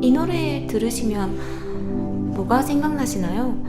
이 노래 들으시면 뭐가 생각나시나요?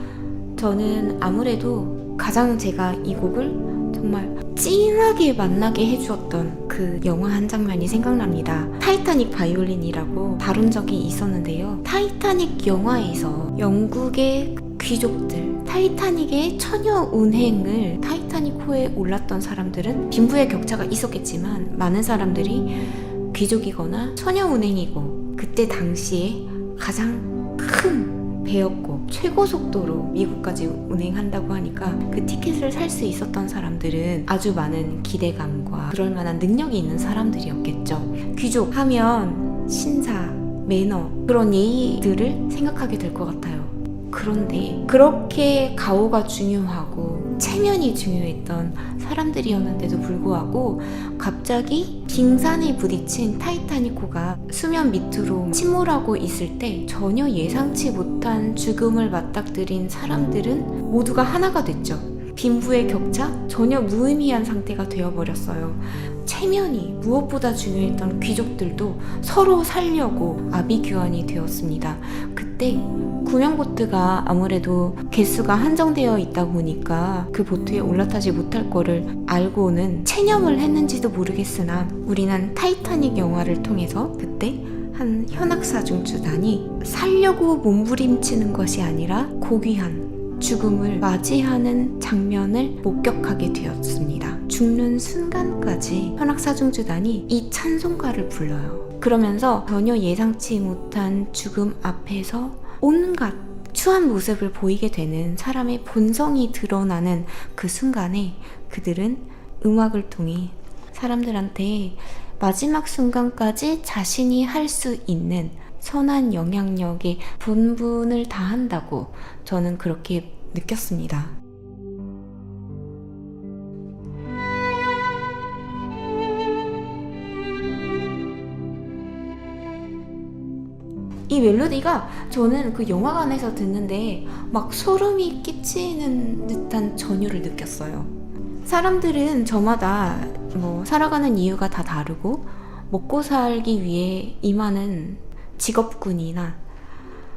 저는 아무래도 가장 제가 이 곡을 정말 찐하게 만나게 해주었던 그 영화 한 장면이 생각납니다. 타이타닉 바이올린이라고 다룬 적이 있었는데요. 타이타닉 영화에서 영국의 귀족들, 타이타닉의 처녀 운행을 타이타닉호에 올랐던 사람들은 빈부의 격차가 있었겠지만 많은 사람들이 귀족이거나 처녀 운행이고, 그때 당시에 가장 큰 배였고 최고 속도로 미국까지 운행한다고 하니까 그 티켓을 살 수 있었던 사람들은 아주 많은 기대감과 그럴 만한 능력이 있는 사람들이었겠죠. 귀족 하면 신사, 매너, 그런 예의들을 생각하게 될 것 같아요. 그런데 그렇게 가오가 중요하고 체면이 중요했던 사람들이었는데도 불구하고 갑자기 빙산에 부딪힌 타이타닉호가 수면 밑으로 침몰하고 있을 때 전혀 예상치 못한 죽음을 맞닥뜨린 사람들은 모두가 하나가 됐죠. 빈부의 격차? 전혀 무의미한 상태가 되어버렸어요. 체면이 무엇보다 중요했던 귀족들도 서로 살려고 아비규환이 되었습니다. 그때 구명보트가 아무래도 개수가 한정되어 있다 보니까 그 보트에 올라타지 못할 거를 알고는 체념을 했는지도 모르겠으나 우리는 타이타닉 영화를 통해서 그때 한 현악사중주단이 살려고 몸부림치는 것이 아니라 고귀한 죽음을 맞이하는 장면을 목격하게 되었습니다. 죽는 순간까지 현악사중주단이 이 찬송가를 불러요. 그러면서 전혀 예상치 못한 죽음 앞에서 온갖 추한 모습을 보이게 되는 사람의 본성이 드러나는 그 순간에 그들은 음악을 통해 사람들한테 마지막 순간까지 자신이 할 수 있는 선한 영향력의 분분을 다한다고 저는 그렇게 느꼈습니다. 이 멜로디가 저는 그 영화관에서 듣는데 막 소름이 끼치는 듯한 전율을 느꼈어요. 사람들은 저마다 살아가는 이유가 다 다르고 먹고 살기 위해 임하는 직업군이나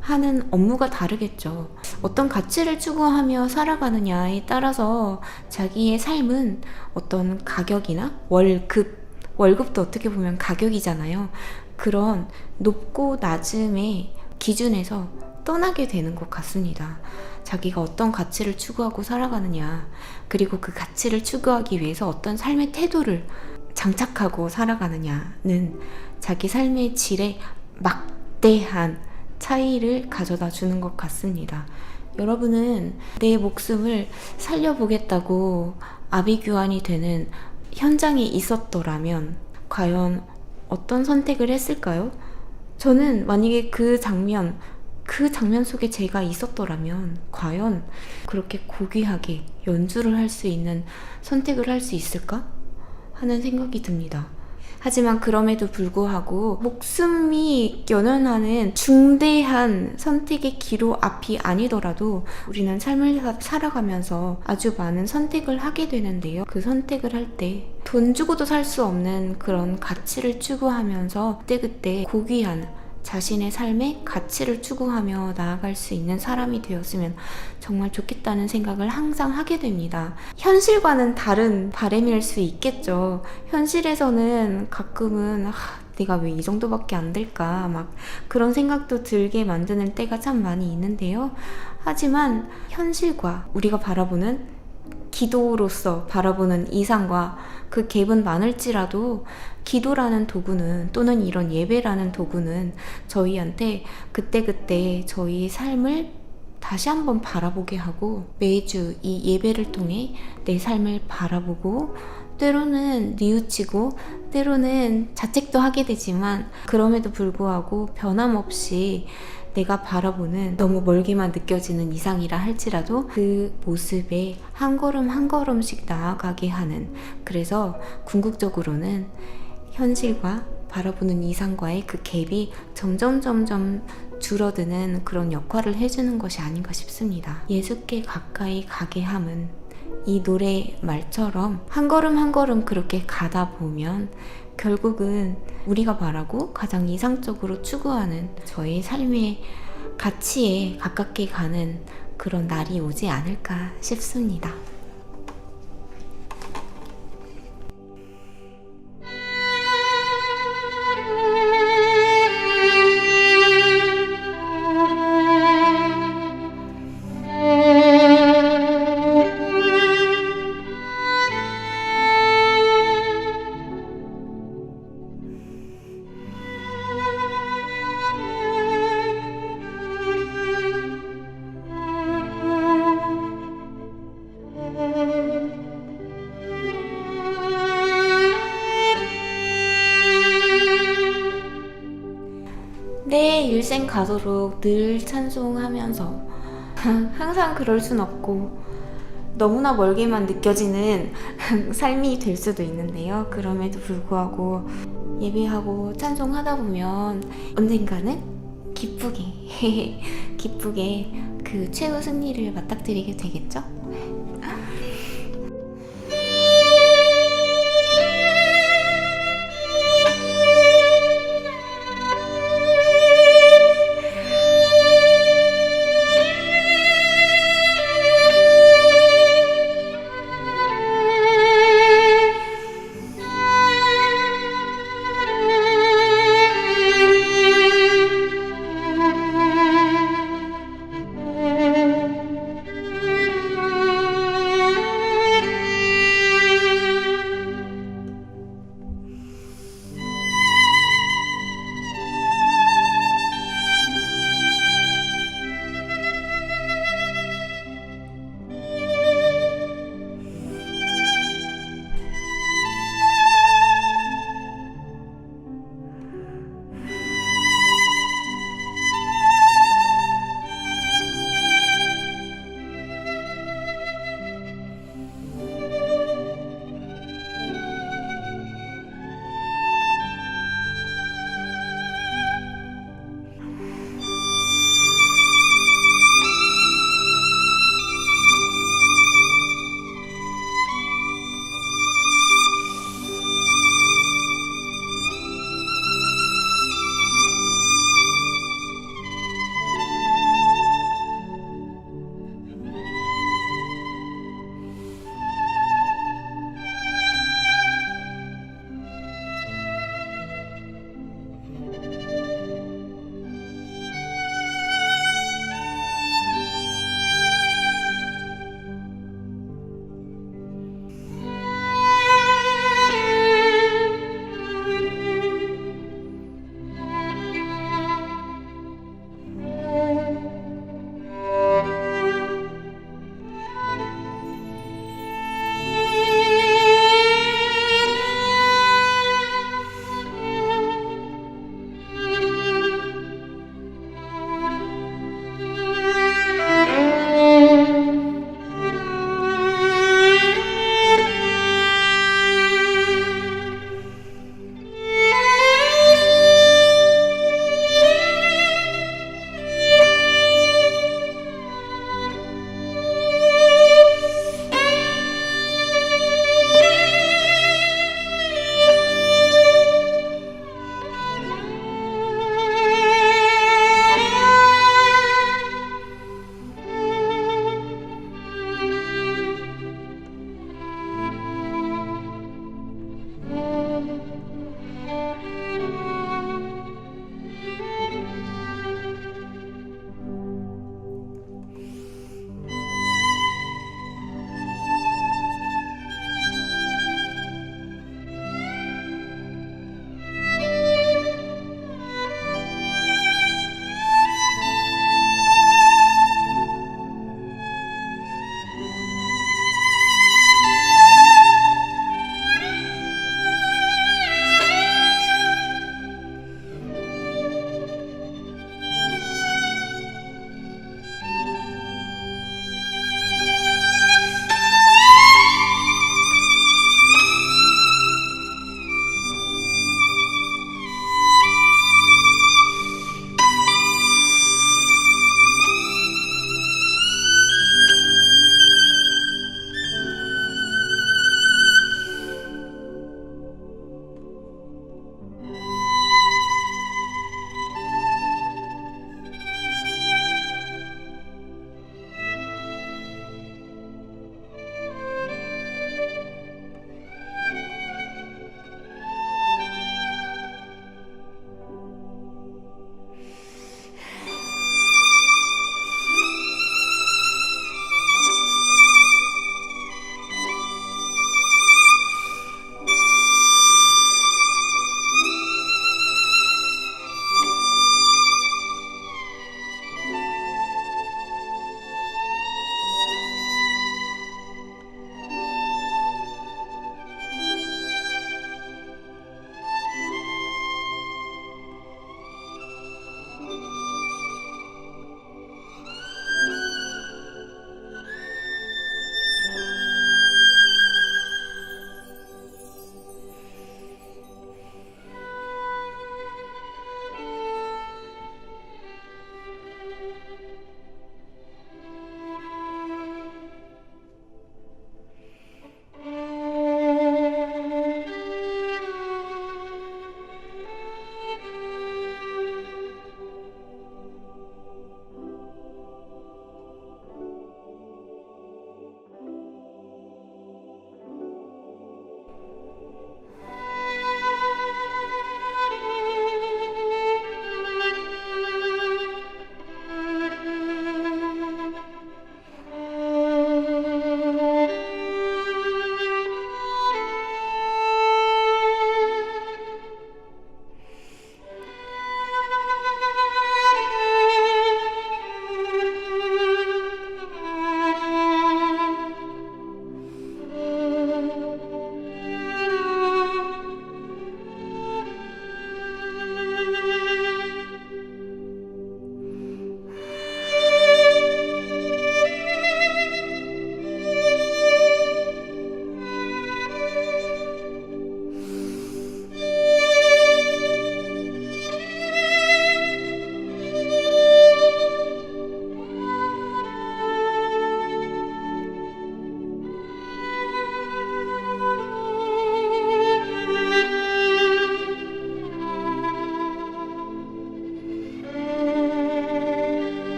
하는 업무가 다르겠죠. 어떤 가치를 추구하며 살아가느냐에 따라서 자기의 삶은 어떤 가격이나 월급도 어떻게 보면 가격이잖아요. 그런 높고 낮음의 기준에서 떠나게 되는 것 같습니다. 자기가 어떤 가치를 추구하고 살아가느냐, 그리고 그 가치를 추구하기 위해서 어떤 삶의 태도를 장착하고 살아가느냐는 자기 삶의 질에 막대한 차이를 가져다 주는 것 같습니다. 여러분은 내 목숨을 살려보겠다고 아비규환이 되는 현장에 있었더라면 과연 어떤 선택을 했을까요? 저는 만약에 그 장면 속에 제가 있었더라면 과연 그렇게 고귀하게 연주를 할 수 있는 선택을 할 수 있을까? 하는 생각이 듭니다. 하지만 그럼에도 불구하고 목숨이 연연하는 중대한 선택의 기로 앞이 아니더라도 우리는 삶을 살아가면서 아주 많은 선택을 하게 되는데요. 그 선택을 할 때 돈 주고도 살 수 없는 그런 가치를 추구하면서 그때그때 고귀한 자신의 삶의 가치를 추구하며 나아갈 수 있는 사람이 되었으면 정말 좋겠다는 생각을 항상 하게 됩니다. 현실과는 다른 바람일 수 있겠죠. 현실에서는 가끔은 내가 왜 이 정도밖에 안 될까 막 그런 생각도 들게 만드는 때가 참 많이 있는데요. 하지만 현실과 우리가 바라보는 기도로서 바라보는 이상과 그 갭은 많을지라도 기도라는 도구는, 또는 이런 예배라는 도구는 저희한테 그때그때 저희 삶을 다시 한번 바라보게 하고, 매주 이 예배를 통해 내 삶을 바라보고 때로는 뉘우치고 때로는 자책도 하게 되지만, 그럼에도 불구하고 변함없이 내가 바라보는 너무 멀게만 느껴지는 이상이라 할지라도 그 모습에 한 걸음 한 걸음씩 나아가게 하는, 그래서 궁극적으로는 현실과 바라보는 이상과의 그 갭이 점점 줄어드는 그런 역할을 해주는 것이 아닌가 싶습니다. 예수께 가까이 가게 함은 이 노래 말처럼 한 걸음 한 걸음 그렇게 가다 보면 결국은 우리가 바라고 가장 이상적으로 추구하는 저의 삶의 가치에 가깝게 가는 그런 날이 오지 않을까 싶습니다. 내 일생 가도록 늘 찬송하면서 항상 그럴 순 없고 너무나 멀게만 느껴지는 삶이 될 수도 있는데요. 그럼에도 불구하고 예배하고 찬송하다 보면 언젠가는 기쁘게 그 최후 승리를 맞닥뜨리게 되겠죠?